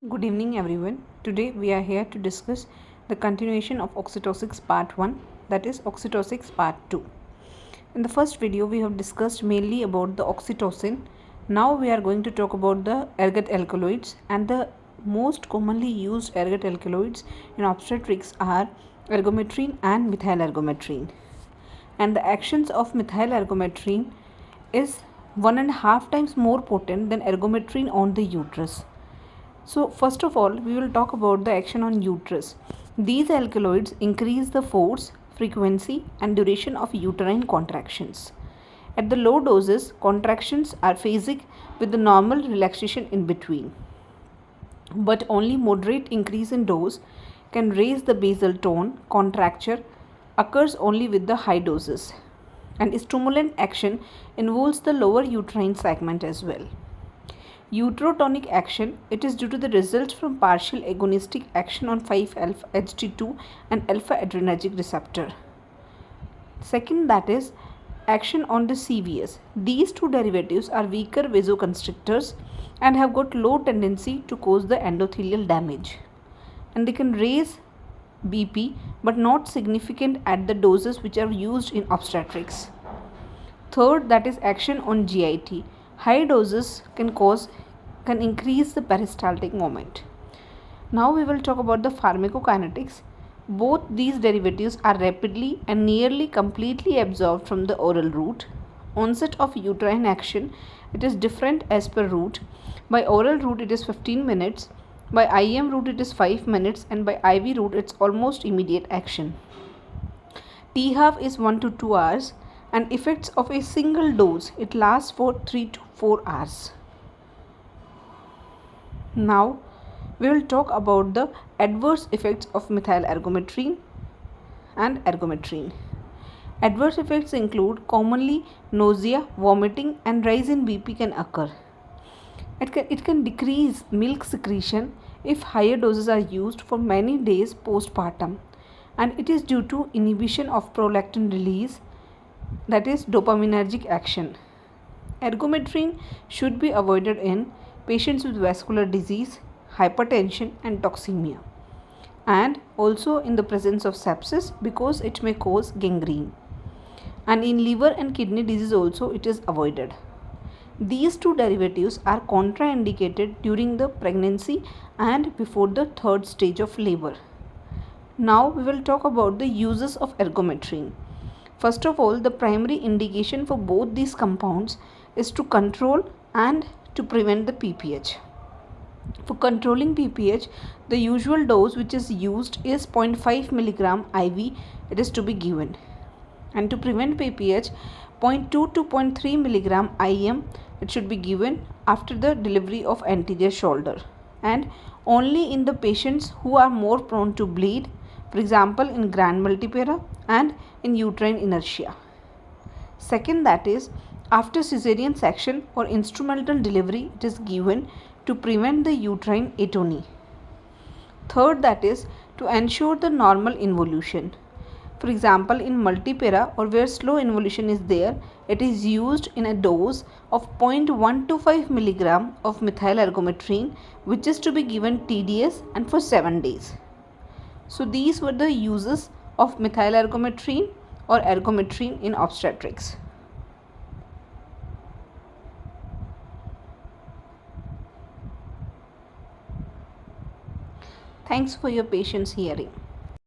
Good evening, everyone. Today we are here to discuss the continuation of Oxytocics Part 1, that is Oxytocics Part 2. In the first video, we have discussed mainly about the oxytocin. Now we are going to talk about the ergot alkaloids, and the most commonly used ergot alkaloids in obstetrics are ergometrine and methyl ergometrine. And the actions of methyl ergometrine is 1.5 times more potent than ergometrine on the uterus. So first of all, we will talk about the action on uterus. These alkaloids increase the force, frequency and duration of uterine contractions. At the low doses, contractions are phasic with the normal relaxation in between. But only moderate increase in dose can raise the basal tone. Contracture occurs only with the high doses. And stimulant action involves the lower uterine segment as well. Uterotonic action, it is due to the result from partial agonistic action on 5-alpha-HT2 and alpha-adrenergic receptor. Second, that is action on the CVS. These two derivatives are weaker vasoconstrictors and have got low tendency to cause the endothelial damage. And they can raise BP but not significant at the doses which are used in obstetrics. Third, that is action on GIT. High doses can increase the peristaltic moment. Now we will talk about the pharmacokinetics. Both these derivatives are rapidly and nearly completely absorbed from the oral route. Onset of uterine action, it is different as per route. By oral route it is 15 minutes, by IM route it is 5 minutes, and by IV route it's almost immediate action. T half is 1 to 2 hours, and effects of a single dose, it lasts for 3 to 4 hours. Now we will talk about the adverse effects of methyl ergometrine and ergometrine. Adverse effects include commonly nausea, vomiting and rise in BP can occur. It can decrease milk secretion if higher doses are used for many days postpartum, and it is due to inhibition of prolactin release, that is dopaminergic action. Ergometrine should be avoided in patients with vascular disease, hypertension and toxemia, and also in the presence of sepsis because it may cause gangrene, and in liver and kidney disease also it is avoided. These two derivatives are contraindicated during the pregnancy and before the third stage of labor. Now we will talk about the uses of ergometrine. First of all, the primary indication for both these compounds is to control and to prevent the PPH. For controlling PPH, the usual dose which is used is 0.5 mg IV, it is to be given. And to prevent PPH, 0.2 to 0.3 mg IM, it should be given after the delivery of anterior shoulder, and only in the patients who are more prone to bleed, for example in grand multipara and in uterine inertia. Second, that is after caesarean section or instrumental delivery, it is given to prevent the uterine atony. Third, that is to ensure the normal involution. For example, in multipara or where slow involution is there, it is used in a dose of 0.125 mg of methyl ergometrine, which is to be given TDS and for 7 days. So these were the uses of methyl ergometrine or ergometrine in obstetrics. Thanks for your patience hearing.